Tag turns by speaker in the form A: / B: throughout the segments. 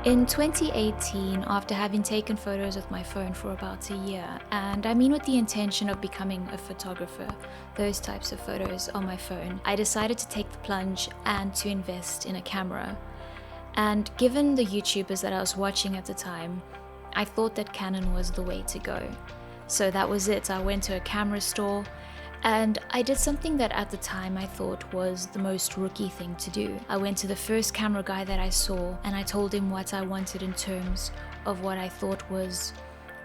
A: In 2018, after having taken photos with my phone for about a year, and I mean with the intention of becoming a photographer, those types of photos on my phone, I decided to take the plunge and to invest in a camera. And given the YouTubers that I was watching at the time, I thought that Canon was the way to go. So that was it. I went to a camera store and I did something that at the time I thought was the most rookie thing to do. I went to the first camera guy that I saw and I told him what I wanted in terms of what I thought was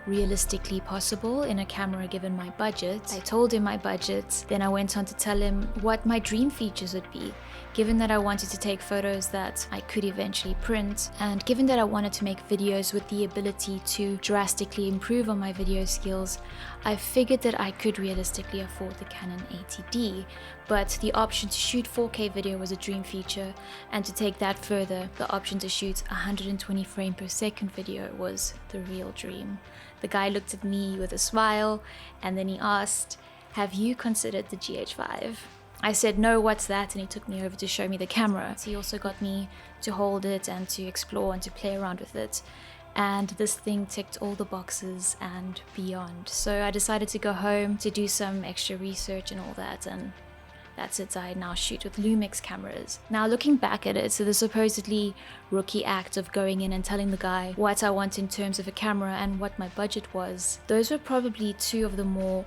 A: realistically possible in a camera given my budget. I told him my budget, then I went on to tell him what my dream features would be, given that I wanted to take photos that I could eventually print, and given that I wanted to make videos with the ability to drastically improve on my video skills. I figured that I could realistically afford the Canon 80D, but the option to shoot 4K video was a dream feature, and to take that further, the option to shoot 120 frame per second video was the real dream. The guy looked at me with a smile, and then he asked, "Have you considered the GH5? I said, "No, what's that?" And he took me over to show me the camera. He also got me to hold it and to explore and to play around with it. And this thing ticked all the boxes and beyond. So I decided to go home to do some extra research and all that, and that's it. I now shoot with Lumix cameras. Now looking back at it, so the supposedly rookie act of going in and telling the guy what I want in terms of a camera and what my budget was, those were probably two of the more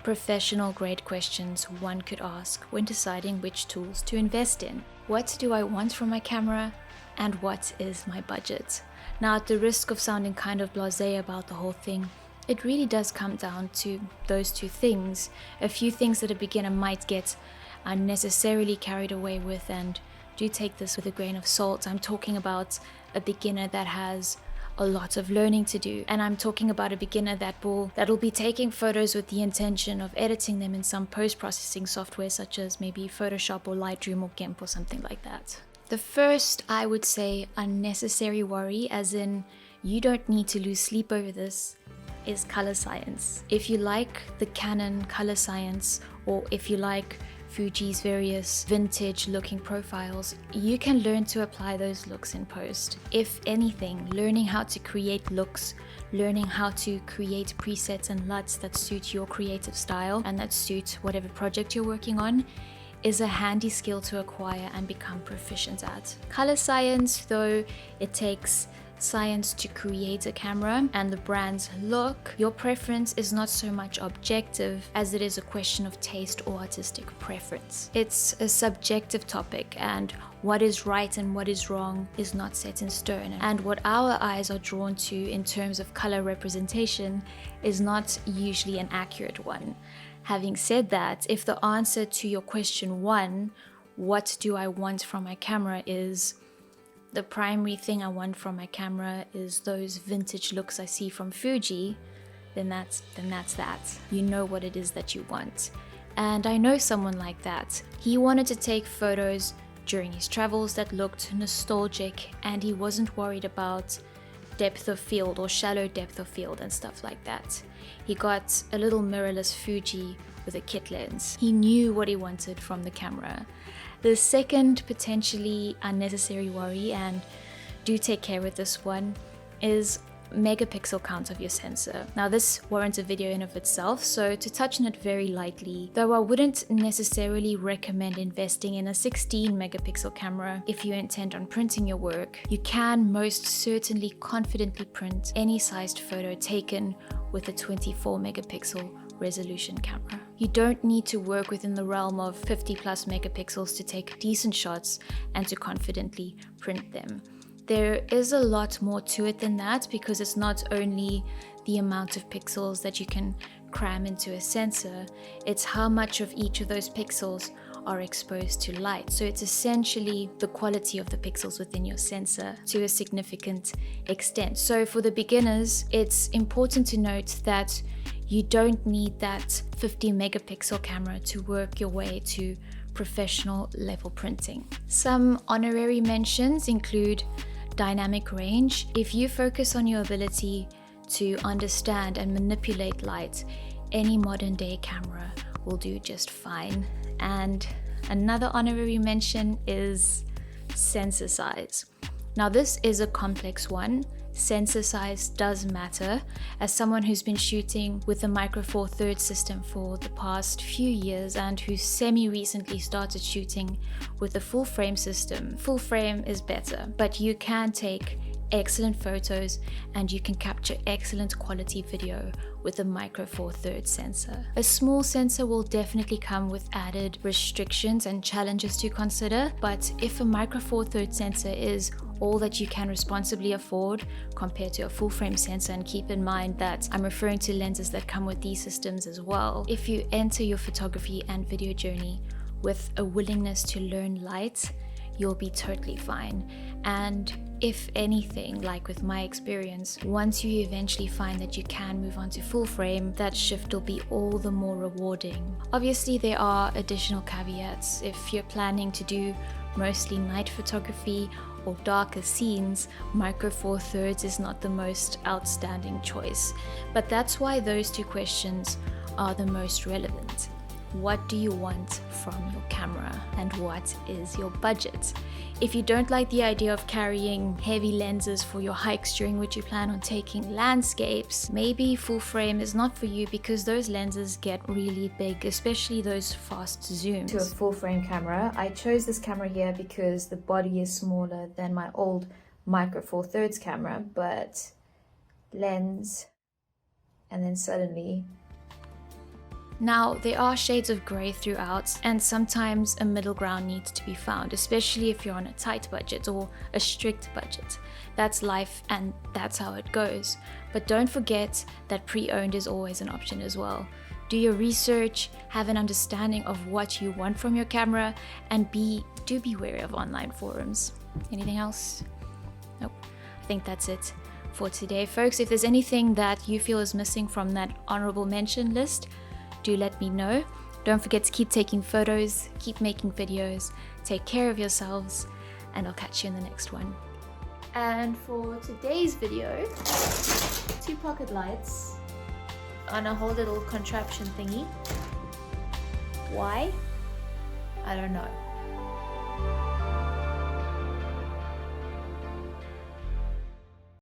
A: professional grade questions one could ask when deciding which tools to invest in. What do I want from my camera, and what is my budget? Now, at the risk of sounding kind of blasé about the whole thing, it really does come down to those two things. A few things that a beginner might get unnecessarily carried away with, and do take this with a grain of salt. I'm talking about a beginner that has a lot of learning to do, and I'm talking about a beginner that'll be taking photos with the intention of editing them in some post-processing software such as maybe Photoshop or Lightroom or GIMP or something like that. The first, I would say, unnecessary worry, as in you don't need to lose sleep over this, is color science. If you like the Canon color science, or if you like Fuji's various vintage looking profiles, you can learn to apply those looks in post. If anything, learning how to create looks, learning how to create presets and LUTs that suit your creative style and that suit whatever project you're working on is a handy skill to acquire and become proficient at. Color science, though, it takes science to create a camera and the brand's look. Your preference is not so much objective as it is a question of taste or artistic preference. It's a subjective topic, and what is right and what is wrong is not set in stone. And what our eyes are drawn to in terms of color representation is not usually an accurate one. Having said that, if the answer to your question one, what do I want from my camera, is the primary thing I want from my camera is those vintage looks I see from Fuji, then that's that. You know what it is that you want. And I know someone like that. He wanted to take photos during his travels that looked nostalgic, and he wasn't worried about depth of field or shallow depth of field and stuff like that. He got a little mirrorless Fuji with a kit lens. He knew what he wanted from the camera. The second potentially unnecessary worry, and do take care with this one, is megapixel count of your sensor. Now this warrants a video in of itself, so to touch on it very lightly, though I wouldn't necessarily recommend investing in a 16 megapixel camera if you intend on printing your work, you can most certainly confidently print any sized photo taken with a 24 megapixel resolution camera. You don't need to work within the realm of 50 plus megapixels to take decent shots and to confidently print them. There is a lot more to it than that, because it's not only the amount of pixels that you can cram into a sensor, it's how much of each of those pixels are exposed to light. So it's essentially the quality of the pixels within your sensor to a significant extent. So for the beginners, it's important to note that you don't need that 50 megapixel camera to work your way to professional level printing. Some honorary mentions include dynamic range. If you focus on your ability to understand and manipulate light, any modern day camera will do just fine. And another honorary mention is sensor size. Now this is a complex one. Sensor size does matter. As someone who's been shooting with the Micro Four Thirds system for the past few years and who semi-recently started shooting with the full frame system, full frame is better, but you can take excellent photos and you can capture excellent quality video with a Micro Four Thirds sensor. A small sensor will definitely come with added restrictions and challenges to consider, but if a Micro Four Thirds sensor is all that you can responsibly afford compared to a full frame sensor, and keep in mind that I'm referring to lenses that come with these systems as well. If you enter your photography and video journey with a willingness to learn light, you'll be totally fine. And if anything, like with my experience, once you eventually find that you can move on to full frame, that shift will be all the more rewarding. Obviously, there are additional caveats. If you're planning to do mostly night photography or darker scenes, Micro Four Thirds is not the most outstanding choice. But that's why those two questions are the most relevant. What do you want from your camera, and what is your budget? If you don't like the idea of carrying heavy lenses for your hikes during which you plan on taking landscapes, maybe full frame is not for you, because those lenses get really big, especially those fast zooms.
B: To a full frame camera, I chose this camera here because the body is smaller than my old Micro Four Thirds camera, but lens, and then suddenly.
A: Now, there are shades of grey throughout, and sometimes a middle ground needs to be found, especially if you're on a tight budget or a strict budget. That's life and that's how it goes. But don't forget that pre-owned is always an option as well. Do your research, have an understanding of what you want from your camera, and do be wary of online forums. Anything else? Nope. I think that's it for today, folks. If there's anything that you feel is missing from that honorable mention list, do let me know. Don't forget to keep taking photos, keep making videos, take care of yourselves, and I'll catch you in the next one. And for today's video, 2 pocket lights on a whole little contraption thingy. Why? I don't know.